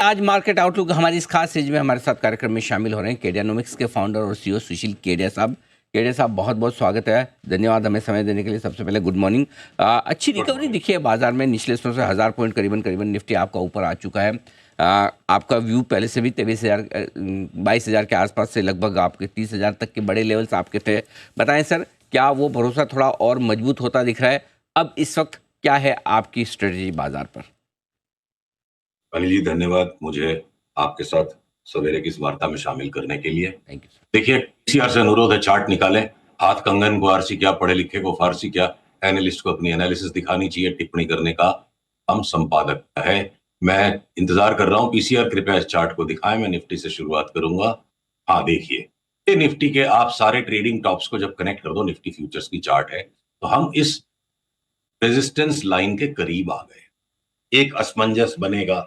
आज market outlook हमारी इस खास सीरीज में हमारे साथ कार्यक्रम में शामिल हो रहे हैं केडियानोमिक्स के फाउंडर और सीईओ सुशील केडिया साहब। केडिया साहब, बहुत बहुत स्वागत है, धन्यवाद हमें समय देने के लिए। सबसे पहले गुड मॉर्निंग। अच्छी रिकवरी दिखी है बाजार में, निचले स्तरों से 1000 पॉइंट करीबन निफ्टी आपका ऊपर आ चुका है। आपका व्यू पहले से भी 23,000 22,000 के आसपास से लगभग आपके 30,000 तक के बड़े लेवल्स आपके थे। बताएं सर, क्या वो भरोसा थोड़ा और मजबूत होता दिख रहा है? अब इस वक्त क्या है आपकी स्ट्रेटजी बाजार पर? अनिल जी, धन्यवाद मुझे आपके साथ सवेरे की इस वार्ता में शामिल करने के लिए। Thank you sir. देखिए, टीसीआर से अनुरोध है, चार्ट निकालें। हाथ कंगन को आरसी क्या, पढ़े लिखे को फारसी क्या, एनालिस्ट को अपनी एनालिसिस दिखानी चाहिए। टिप्पणी करने का हम संपादक है। मैं इंतजार कर रहा हूं पीसीआर, कृपया इस चार्ट को दिखाएं। मैं निफ्टी से शुरुआत करूंगा। हाँ, देखिए, ये निफ्टी के आप सारे ट्रेडिंग टॉप्स को जब कनेक्ट कर दो, निफ्टी फ्यूचर्स की चार्ट है, तो हम इस रेजिस्टेंस लाइन के करीब आ गए। एक असमंजस बनेगा,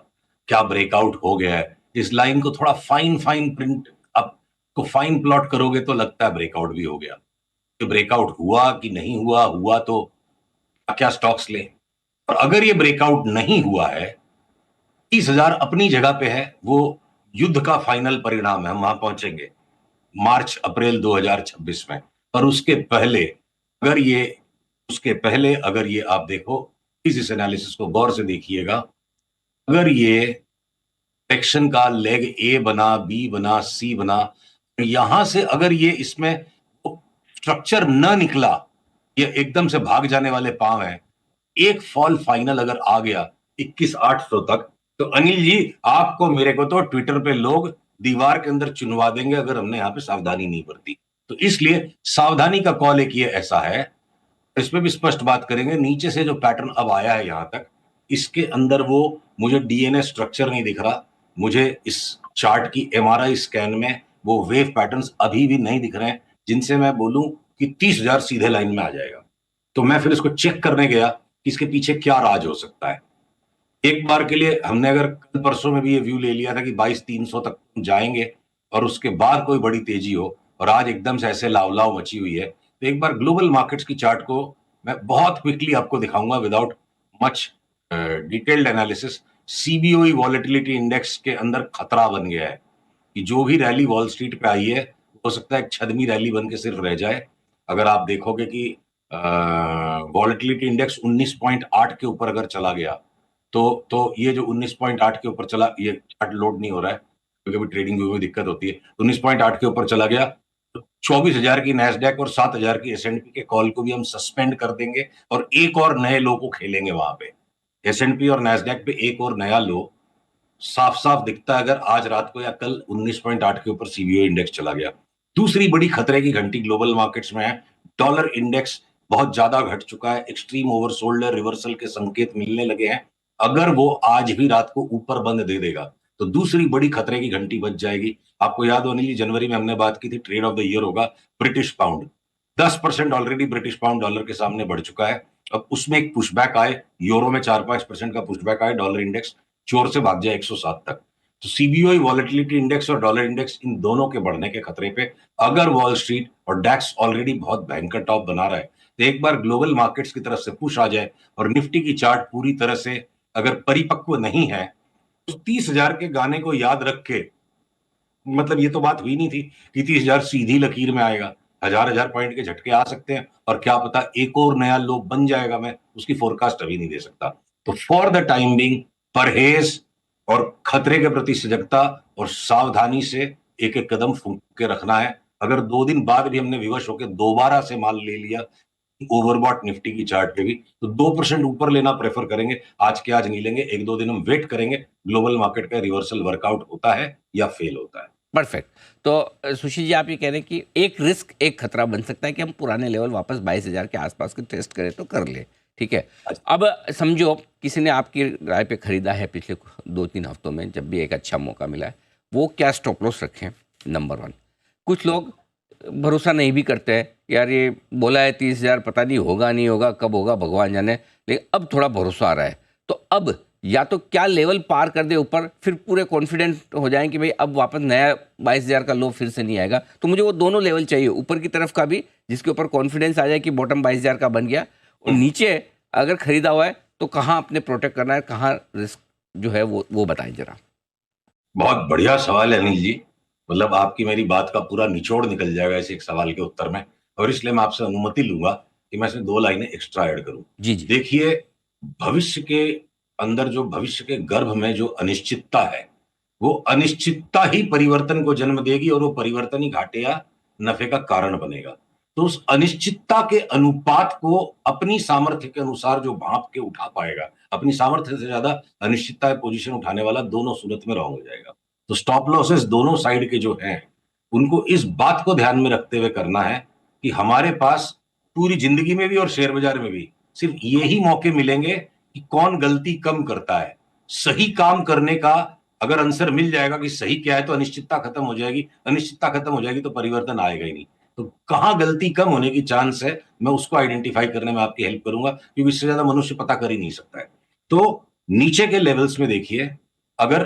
क्या ब्रेकआउट हो गया है? इस लाइन को थोड़ा फाइन फाइन प्रिंट आपको फाइन प्लॉट करोगे तो लगता है ब्रेकआउट भी हो गया। तो ब्रेकआउट हुआ कि नहीं हुआ? हुआ तो क्या स्टॉक्स लें? और अगर ये ब्रेकआउट नहीं हुआ है, 30,000 अपनी जगह पे है, वो युद्ध का फाइनल परिणाम है। हम वहां पहुंचेंगे मार्च अप्रैल 2026 में। पर उसके पहले अगर ये आप देखो, इस एनालिसिस को गौर से देखिएगा। अगर ये एक्शन का लेग ए बना, बी बना, सी बना, यहां से अगर ये इसमें स्ट्रक्चर न निकला, ये एकदम से भाग जाने वाले पांव है, एक फॉल फाइनल अगर आ गया 21,800 तक, तो अनिल जी, आपको मेरे को तो ट्विटर पे लोग दीवार के अंदर चुनवा देंगे अगर हमने यहां पे सावधानी नहीं बरती। तो इसलिए सावधानी का कॉल एक ये ऐसा है, इस पे भी स्पष्ट बात करेंगे। नीचे से जो पैटर्न अब आया है यहां तक, इसके अंदर वो मुझे डीएनए स्ट्रक्चर नहीं दिख रहा। मुझे इस चार्ट की एमआरआई स्कैन में वो वेव पैटर्न्स अभी भी नहीं दिख रहे हैं जिनसे मैं बोलूं कि 30,000 सीधे लाइन में आ जाएगा। तो मैं फिर इसको चेक करने गया कि इसके पीछे क्या राज हो सकता है। एक बार के लिए हमने अगर कल परसों में भी ये व्यू ले लिया था कि 22,300 तक जाएंगे और उसके बाद कोई बड़ी तेजी हो, और आज एकदम से ऐसे लाव मची हुई है, तो एक बार ग्लोबल मार्केट्स की चार्ट को मैं बहुत क्विकली आपको दिखाऊंगा without much detailed analysis. CBOE volatility index के अंदर खतरा बन गया है कि जो भी रैली वॉल स्ट्रीट पे आई है, हो सकता है एक छदमी रैली बन के सिर्फ रह जाए। अगर आप देखोगे कि वॉलेटिलिटी इंडेक्स 19.8 के ऊपर अगर चला गया, तो ये जो 19.8 के ऊपर चला, ये चार्ट लोड नहीं हो रहा है क्योंकि अभी ट्रेडिंग व्यू में दिक्कत होती है। 19.8 के ऊपर चला गया तो 24,000 की नैस्डैक और 7,000 की एसएनपी के कॉल को भी हम सस्पेंड कर देंगे और एक और नए लो को खेलेंगे वहां पे। एसएनपी और नैस्डैक पे एक और नया लो साफ साफ दिखता है अगर आज रात को या कल 19.8 के ऊपर सीबीओ इंडेक्स चला गया। दूसरी बड़ी खतरे की घंटी ग्लोबल मार्केट्स में है। डॉलर इंडेक्स बहुत ज्यादा घट चुका है, एक्सट्रीम ओवरसोल्ड है, रिवर्सल के संकेत मिलने लगे हैं। अगर वो आज भी रात को ऊपर बंद दे देगा तो दूसरी बड़ी खतरे की घंटी बज जाएगी। आपको याद होने की जनवरी में हमने बात की थी, ट्रेड ऑफ द ईयर होगा British pound. 10% already British pound dollar के सामने बढ़ चुका है। अब उसमें एक पुशबैक आए, यूरो में 4-5% का पुशबैक आए, डॉलर इंडेक्स चोर से भाग जाए 107 तक, तो सीबीओई वॉलेटिलिटी इंडेक्स और डॉलर इंडेक्स, इन दोनों के बढ़ने के खतरे पे अगर वॉल स्ट्रीट और डैक्स ऑलरेडी बहुत भयंकर टॉप बना रहा है, तो एक बार ग्लोबल मार्केट्स की तरफ से पुश आ जाए और निफ्टी की चार्ट पूरी तरह से अगर परिपक्व नहीं है, तो 30,000 के गाने को याद रख के, मतलब ये तो बात हुई नहीं थी कि 30,000 सीधी लकीर में आएगा। हजार हजार पॉइंट के झटके आ सकते हैं और क्या पता एक और नया लो बन जाएगा। मैं उसकी फोरकास्ट अभी नहीं दे सकता। तो फॉर द टाइम बिंग, परहेज और खतरे के प्रति सजगता और सावधानी से एक एक कदम फूंक के रखना है। अगर 2 दिन बाद भी हमने विवश होकर दोबारा से माल ले लिया ओवरबॉट निफ्टी की चार्ट पे भी, तो 2% ऊपर लेना प्रेफर करेंगे। आज के आज नहीं लेंगे, 1-2 दिन हम वेट करेंगे ग्लोबल मार्केट का रिवर्सल वर्कआउट होता है या फेल होता है। परफेक्ट। तो सुशील जी, आप ये कह रहे हैं कि एक रिस्क, एक खतरा बन सकता है कि हम पुराने लेवल वापस 22,000 के आसपास के टेस्ट करें तो कर ले, ठीक है। अब समझो किसी ने आपकी राय पे खरीदा है पिछले 2-3 हफ्तों में, जब भी एक अच्छा मौका मिला है, वो क्या स्टॉप लॉस रखें? नंबर 1। कुछ लोग भरोसा नहीं भी करते हैं, यार ये बोला है 30,000, पता नहीं होगा नहीं होगा, कब होगा भगवान जाने, लेकिन अब थोड़ा भरोसा आ रहा है। तो अब या तो क्या लेवल पार कर दे ऊपर, फिर पूरे कॉन्फिडेंट हो जाएं कि भाई अब वापस नया 22,000 का लो फिर से नहीं आएगा। तो मुझे वो दोनों लेवल चाहिए, ऊपर की तरफ का भी जिसके ऊपर कॉन्फिडेंस आ जाए कि बॉटम 22,000 का बन गया, और नीचे अगर खरीदा हुआ है तो कहाँ अपने प्रोटेक्ट करना है, कहाँ रिस्क जो है वो बताएं जरा। बहुत बढ़िया सवाल है अनिल जी। मतलब आपकी मेरी बात का पूरा निचोड़ निकल जाएगा इस एक सवाल के उत्तर में, और इसलिए मैं आपसे अनुमति लूंगा कि मैं इसमें दो लाइनें एक्स्ट्रा ऐड करूं। जी जी। देखिए, भविष्य के अंदर जो भविष्य के गर्भ में जो अनिश्चितता है, वो अनिश्चितता ही परिवर्तन को जन्म देगी, और वो परिवर्तन ही घाटे या नफे का कारण बनेगा। तो उस अनिश्चितता के अनुपात को अपनी सामर्थ्य के अनुसार जो भांप के उठा पाएगा, अपनी सामर्थ्य से ज्यादा अनिश्चितता पोजीशन उठाने वाला, दोनों सूरत में रॉन्ग हो जाएगा। तो स्टॉप लॉसेस दोनों साइड के जो हैं, उनको इस बात को ध्यान में रखते हुए करना है कि हमारे पास पूरी जिंदगी में भी और शेयर बाजार में भी सिर्फ यही मौके मिलेंगे कि कौन गलती कम करता है। सही काम करने का अगर आंसर मिल जाएगा कि सही क्या है, तो अनिश्चितता खत्म हो जाएगी। अनिश्चितता खत्म हो जाएगी तो परिवर्तन आएगा ही नहीं। तो कहां गलती कम होने की चांस है, मैं उसको आइडेंटिफाई करने में आपकी हेल्प करूंगा, क्योंकि इससे ज्यादा मनुष्य पता कर ही नहीं सकता है। तो नीचे के लेवल्स में देखिए, अगर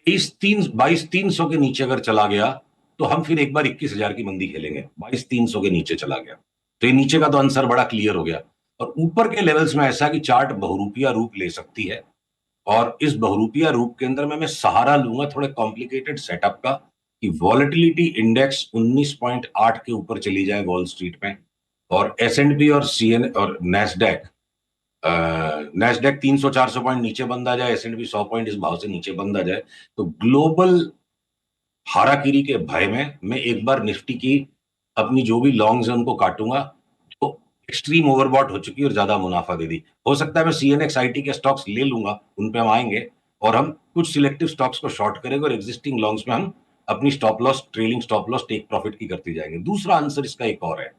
22,300 के नीचे अगर चला गया, तो हम फिर एक बार 21,000 की मंदी खेलेंगे। 22,300 के नीचे चला गया तो ये नीचे का तो आंसर बड़ा क्लियर हो गया। और ऊपर के लेवल्स में ऐसा कि चार्ट बहुरूपिया रूप ले सकती है, और इस बहुरूपिया रूप के अंदर में मैं सहारा लूंगा थोड़े कॉम्प्लिकेटेड सेटअप का, कि वॉलेटिलिटी इंडेक्स 19.8 के ऊपर चली जाए वॉल स्ट्रीट में, और एस&पी और सीएन और नेस्डैक, नेस्डैक 300-400 पॉइंट नीचे बंद आ जाए, एस&पी 100 पॉइंट इस भाव से नीचे बंद आ जाए, तो ग्लोबल हाराकिरी के भय में मैं एक बार निफ्टी की अपनी जो भी लॉन्ग्स है उनको काटूंगा, तो एक्सट्रीम ओवरबॉट हो चुकी और ज्यादा मुनाफा दे दी। हो सकता है मैं सीएनएक्स आईटी के स्टॉक्स ले लूंगा, उन पे हम आएंगे, और हम कुछ सिलेक्टिव स्टॉक्स को शॉर्ट करेंगे, और एग्जिस्टिंग लॉन्ग्स में हम अपनी stop loss, trailing stop loss, take profit की करती जाएंगे। दूसरा आंसर इसका एक और है।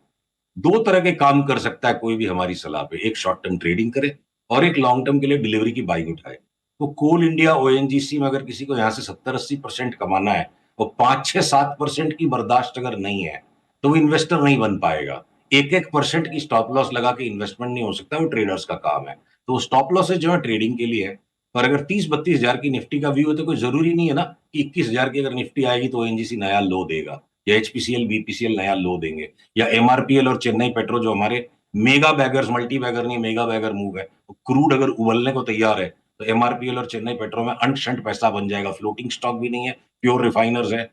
दो तरह के काम कर सकता है कोई भी हमारी सलाह पे, एक शॉर्ट टर्म ट्रेडिंग करे और एक लॉन्ग टर्म के लिए डिलीवरी की बाइंग उठाए। तो कोल इंडिया ओएनजीसी में अगर किसी को यहां से 70-80% कमाना है, और 5-6-7% की बर्दाश्त अगर नहीं है, तो वो इन्वेस्टर नहीं बन पाएगा। 1-1% की स्टॉप लॉस लगा के इन्वेस्टमेंट नहीं हो सकता, वो ट्रेडर्स का काम है। तो स्टॉप लॉसेज जो है ट्रेडिंग के लिए है। पर अगर 30-32 हजार की निफ्टी का व्यू है, तो कोई जरूरी नहीं है ना कि 21,000 की अगर निफ्टी आएगी तो ओएनजीसी नया लो देगा, या एचपीसीएल बीपीसीएल नया लो देंगे, या एमआरपीएल और चेन्नई पेट्रो जो हमारे मेगा बैगर्स, मल्टी बैगर नहीं मेगा बैगर मूव है, तो क्रूड अगर उबलने को तैयार है, तो एमआरपीएल और चेन्नई पेट्रो में अंट शंट पैसा बन जाएगा। फ्लोटिंग स्टॉक भी नहीं है, प्योर रिफाइनर्स है।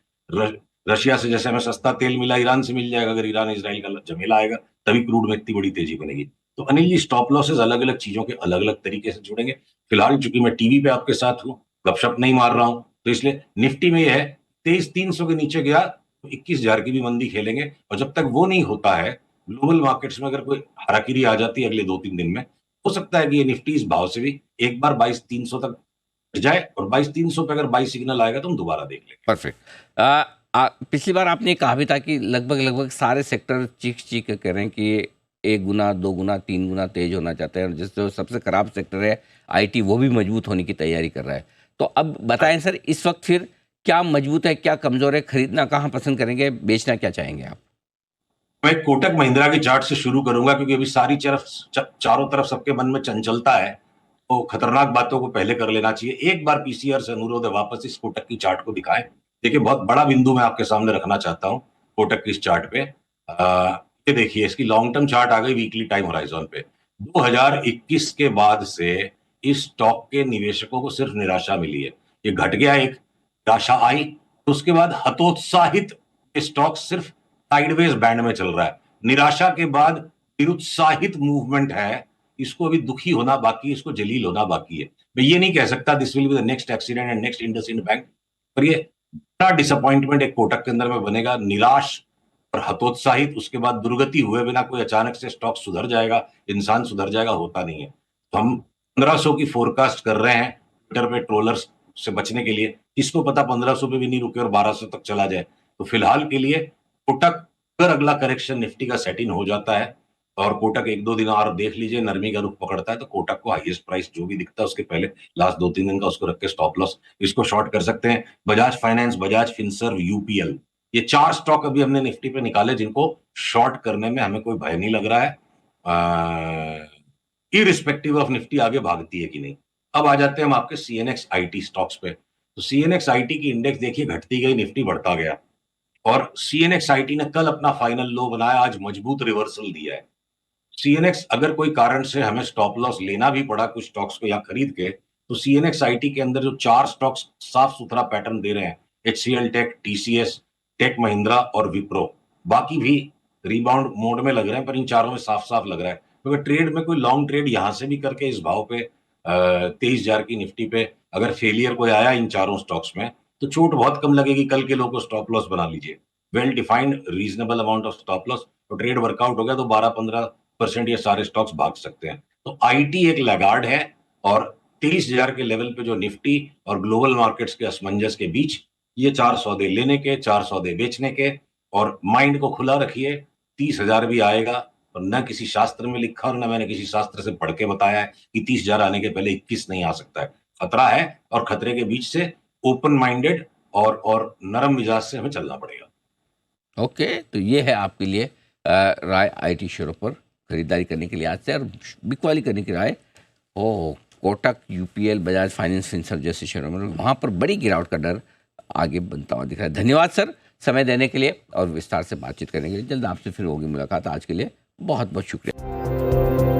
रशिया से जैसे हमें सस्ता तेल मिला, ईरान से मिल जाएगा। अगर ईरान इसराइल का झमेला आएगा, तभी क्रूड में इतनी बड़ी तेजी बनेगी। तो अनिल जी, स्टॉप लॉसेस अलग अलग चीजों के अलग अलग तरीके से जुड़ेंगे। फिलहाल चूंकि मैं टीवी पे आपके साथ हूँ, गपशप नहीं मार रहा हूं, तो इसलिए निफ्टी में यह है, 23,300 के नीचे गया तो 21,000 की भी मंदी खेलेंगे। और जब तक वो नहीं होता है, ग्लोबल मार्केट्स में अगर कोई हराकिरी आ जाती है अगले 2-3 दिन में, हो सकता है कि ये निफ्टी इस भाव से भी एक बार 22,300 तक जाए, और 22,300 पे अगर बाई सिग्नल आएगा तो हम दोबारा देख लेंगे। परफेक्ट। पिछली बार आपने कहा भी था कि लगभग लगभग सारे सेक्टर चीख चीख के कह रहे हैं कि 1 गुना 2 गुना 3 गुना तेज होना चाहते हैं, जिससे सबसे खराब सेक्टर है आईटी, वो भी मजबूत होने की तैयारी कर रहा है। तो अब बताएं सर, इस वक्त फिर क्या मजबूत है, क्या कमजोर है, खरीदना कहाँ पसंद करेंगे, बेचना क्या चाहेंगे आप? मैं कोटक महिंद्रा के चार्ट से शुरू करूंगा, क्योंकि अभी सारी चारों तरफ सबके मन में चंचलता है, तो खतरनाक बातों को पहले कर लेना चाहिए। एक बार पीसीआर से अनुरोध है, वापस इस कोटक की चार्ट को दिखाएं। देखिए, बहुत बड़ा बिंदु मैं आपके सामने रखना चाहता हूं कोटक की इस चार्ट पे। ये देखिए, इसकी लॉन्ग टर्म चार्ट आ गई वीकली टाइम होराइजन पे। 2021 के बाद से इस स्टॉक के निवेशकों को सिर्फ निराशा मिली है। ये घट गया, एक निराशा आई, तो उसके बाद हतोत्साहित स्टॉक सिर्फ साइडवेज बैंड में चल रहा है। निराशा के बाद निरुत्साहित मूवमेंट है। इसको अभी दुखी होना बाकी है, इसको जलील होना बाकी है। मैं ये नहीं कह सकता this will be the next accident and next IndusInd bank, पर ये बड़ा डिसअपॉइंटमेंट एक कोटक के अंदर में बनेगा। निराश और हतोत्साहित, उसके बाद दुर्गति हुए बिना कोई अचानक से स्टॉक सुधर जाएगा, इंसान सुधर जाएगा, होता नहीं है। तो हम 1500 की फोरकास्ट कर रहे हैं ट्विटर पे ट्रोलर्स से बचने के लिए। किसको पता 1500 पे भी नहीं रुके और 1200 तक चला जाए। तो फिलहाल के लिए कोटक, अगर अगला करेक्शन निफ्टी का सेट इन हो जाता है, और कोटक 1-2 दिन और देख लीजिए नरमी का रुख पकड़ता है, तो कोटक को हाईएस्ट प्राइस जो भी दिखता है उसके पहले लास्ट 2-3 दिन का उसको रख के स्टॉप लॉस इसको शॉर्ट कर सकते हैं। Bajaj finance, Bajaj Finserv, UPL, ये 4 स्टॉक अभी हमने निफ्टी पे निकाले, जिनको शॉर्ट करने में हमें कोई भय नहीं लग रहा है, इरिस्पेक्टिव ऑफ निफ्टी आगे भागती है कि नहीं। अब आ जाते हैं हम आपके सीएनएक्स आईटी स्टॉक्स पे। तो सीएनएक्स आईटी की इंडेक्स देखिए घटती गई, निफ्टी बढ़ता गया, और सीएनएक्स आईटी ने कल अपना फाइनल लो बनाया, आज मजबूत रिवर्सल दिया है। सीएनएक्स, अगर कोई कारण से हमें स्टॉप लॉस लेना भी पड़ा कुछ स्टॉक्स को या खरीद के, तो सीएनएक्स आईटी के अंदर जो 4 स्टॉक्स साफ सुथरा पैटर्न दे रहे हैं, HCL take, TCS, take Mahindra और विप्रो, बाकी भी रिबाउंड मोड में लग रहे हैं, पर इन चारों में साफ साफ लग रहा है क्योंकि ट्रेड में कोई लॉन्ग ट्रेड यहां से भी करके इस भाव पे 23,000 की निफ्टी पे अगर फेलियर कोई आया इन चारों स्टॉक्स में तो चोट बहुत कम लगेगी। कल के लोगों को स्टॉप लॉस बना लीजिए, well defined reasonable amount of stop loss, तो ट्रेड वर्कआउट हो गया तो 12-15% ये सारे स्टॉक्स भाग सकते हैं। तो आईटी एक लैगार्ड है और 23,000 के लेवल पे जो निफ्टी और ग्लोबल मार्केट्स के असमंजस के बीच ये 4 सौदे लेने के, 4 सौदे बेचने के, और माइंड को खुला रखिए। 30,000 भी आएगा और न किसी शास्त्र में लिखा और न मैंने किसी शास्त्र से पढ़ के बताया है कि 30,000 आने के पहले 21 नहीं आ सकता है। खतरा है और खतरे के बीच से ओपन माइंडेड और नरम मिजाज से हमें चलना पड़ेगा। ओके, तो ये है आपके लिए राय आईटी शेयरों पर खरीदारी करने के लिए आज से, और बिकवाली करने की राय ओ Kotak, UPL, Bajaj finance, Finserv जैसे शेयरों में वहाँ पर बड़ी गिरावट का डर आगे बनता हुआ दिख रहा है। धन्यवाद सर समय देने के लिए और विस्तार से बातचीत करने के लिए। जल्द आपसे फिर होगी मुलाकात। आज के लिए बहुत बहुत शुक्रिया।